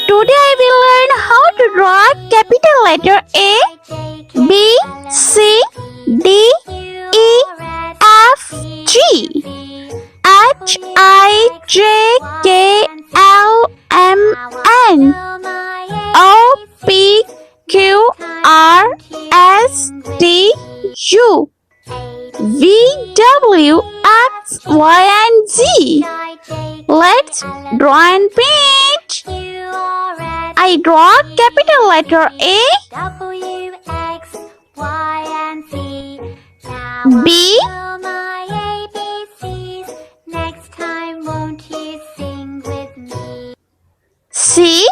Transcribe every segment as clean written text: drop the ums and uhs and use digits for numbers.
Today I will learn how to draw capital letter A, B, C, D, E, F, G, H, I, J, K, L, M, N, O, P, Q, R, S, T, U, V, W, X, Y, and Z. Let's draw and paint. I draw capital letter A, W, X, Y, and Z. Now B, I know my ABCs. Next time, won't you sing with me? C,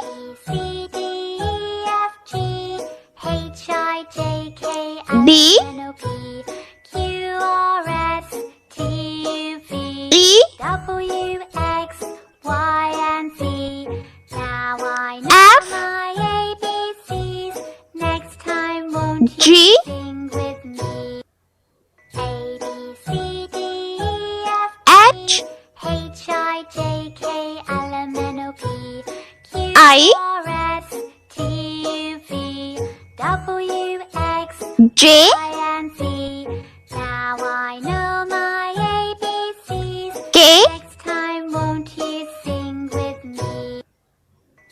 C, D, E, F, G, H, I, J, K, D, L, M, N, O, P, Q, R, S, T, U, V, E, W, X, Y, and Z. Now I know F, my ABCs. Next time, won't you G, sing with me? A, B, C, D, E, F, H, H, I, J, K, L, M, N, O, P, Q, I, R, S, T, U, V, W, X, J, Y, and Z. Now I know my ABCs. K, Next time, won't you sing with me?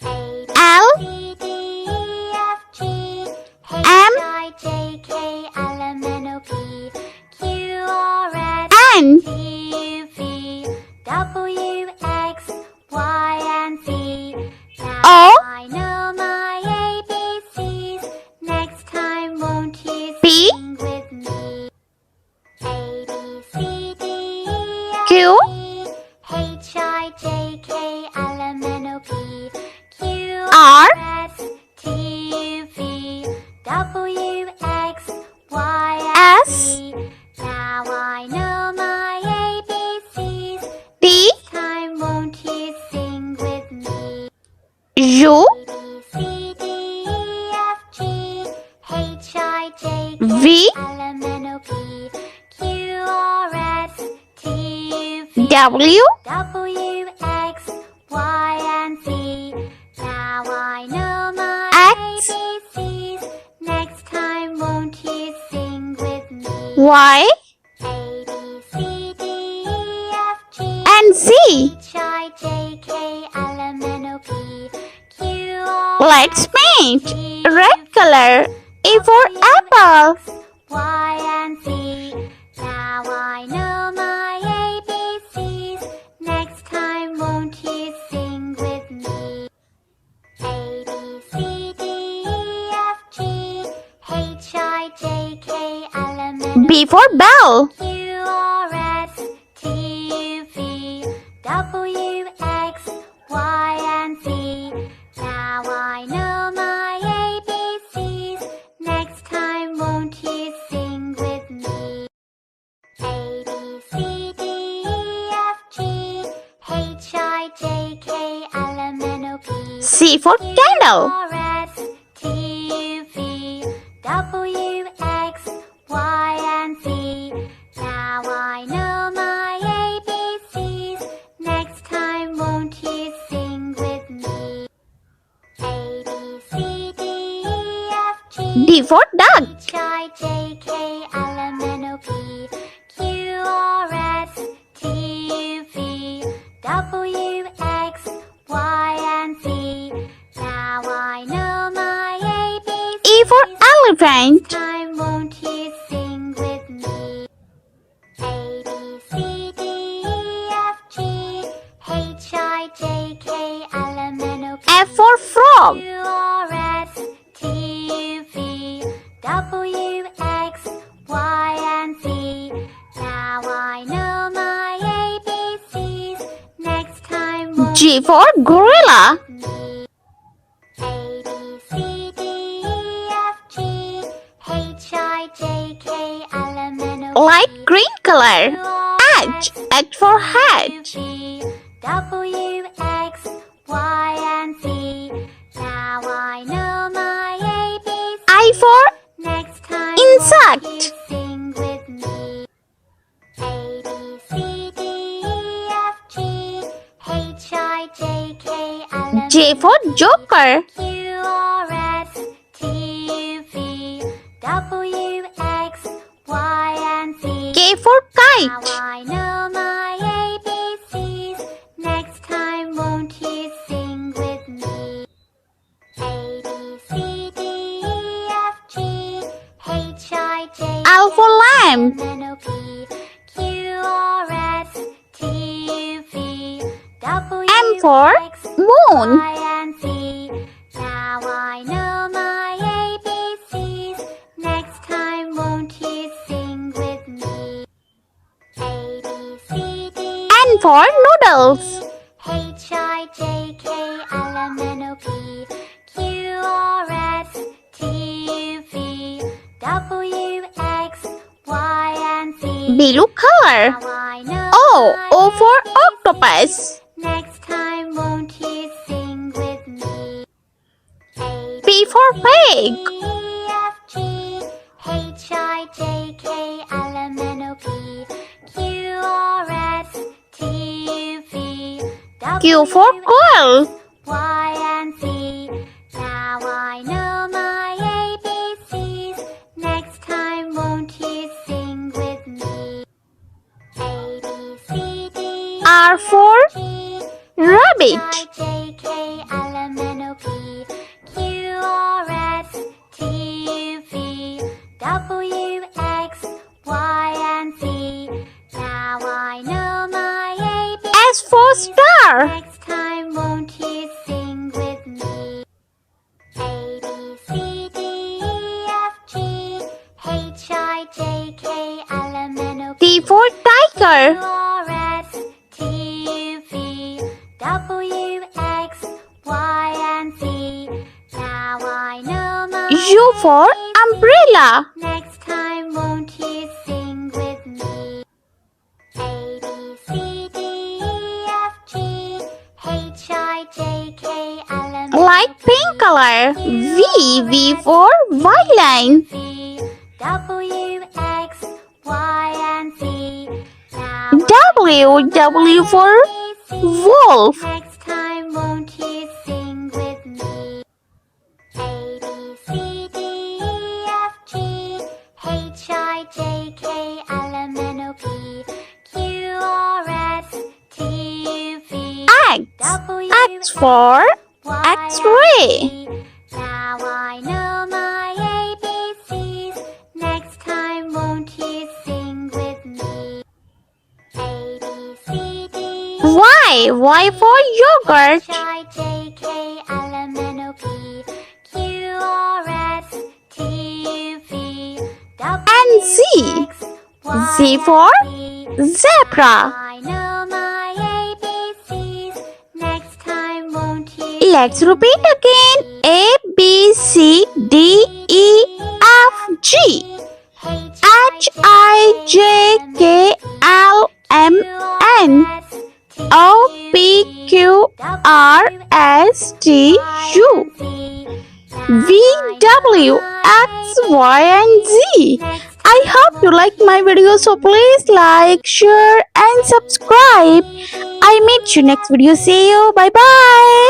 A, B, L, C, D, E, F, G, H, M, I, J, K, L, M, N, O, P, Q, R, S, N, T, U, V, W, X, Y, and Z. Now O, I know my ABCs. Next time, won't you P, sing with me? A, B, C, D, E, F, Q, G, H, I, J, K, L, M, N, O, P, Q, R, S, T, U, V, W, X, Y, and S, Z. Now I know my ABCs. T, Next time, won't you sing with me? U, A, B, C, D, E, F, G, H, I, J, K, V, L, M, N, O, P, Q, R, S, T, U, V, W, W, X, Y, and Z. Now I know my X, ABCs. Next time, won't you sing with me? Y, A, B, C, D, E, F, G, and Z. H, I, J, K, L, M, N, O, P, Q, R, Let's paint. Red color. A for apple. Y, and Z. Now I know my ABCs. Next time, won't you sing with me? A, B, C, D, E, F, G, H, I, J, K, L, M, N, O, B for bell. Q, R, S, T, U, V, W, X, Y, and Z. Now I know my ABCs. Next time, won't you sing with me? A, B, C, D, E, F, G, H, I, J, K, L, M, N, O, P, C for candle. R, S, T, U, V, W, X, Y, and Z. Now I know my ABCs. Next time, won't you sing with me? A, B, C, D, E, F, G, D for duck. H, I, J, K, L, M, N, O, P, Q, R, S, T, U, V, W, X, Y, and Z. Now I know my ABCs. E for elephant. Time, won't you sing with me? A, B, C, D, E, F, G, H, I, J, K, L, M, N, O, P, F for frog. Q, R, S, T, U, V, W, X, Y, and Z. Now I know my ABCs. Next time, won't G for gorilla. me? A, B, C, D, E, F, G, H, I, J, K, L, M, N, O, P, Light green color. Q, R, H. H for hat. T, U, V, W, X, Y, and Z. Now I know my ABCs. I for Next time, insect. won't you sing with me? A, B, C, D, E, F, G, H, I, J, K, L, M, J for Joker. Q R S T U V W X Y and Z. K for Now Kite. I know my ABCs. Next time, won't you sing with me? A B C D E F G H I J L for Lamb. N O P Q R S T U V W M for X Moon. Y and Z. Now I know my ABCs. Next time, won't you sing with me? A B C D N for Noodles. H I J K L M N O P Q R S T U V W X Y and Z. Blue color. Now I know O my for ABCs. Octopus. Next time, won't you sing with me? A P for Pig. E F G H I J K L M N O P Q R S T U V Q for Quail. Y and Z. Now I know my ABCs. Next time, won't you sing with me? A B C D R for G Rabbit. I J K L M N O P Q R S T U V W X Y and Z. Now I know my ABCs. S for Star. Next time, won't you sing with me? A B C D E F G H I J K L M N O P T for Tiger. Q R S T U V W X Y and Z. Now I know my U for Umbrella. Next time, won't you sing with me? A B C D E F G H I J K L M Light pink color. V for Violin. V W X Y and Z. Now W for Wolf. Next time, won't you sing with me? A B C D E F G H I J K L M N O P Q R S T U V X. W X for Y X-ray. and Z. Now I know my ABCs. Next time, won't you sing with me? A B C D Y for Yogurt. H I J K L M N O P Q R S T U V W And Z. X Y Z for and Z. Zebra. I know my ABCs. Next time, won't you? Let's repeat again. A, B, C, D, E, F, G, H, I, J, K, L, M, N, O, P, Q, R, S, T, U, V, W, X, Y, and Z. I hope you like my video, so please like, share and subscribe. I meet you next video. See you. Bye bye.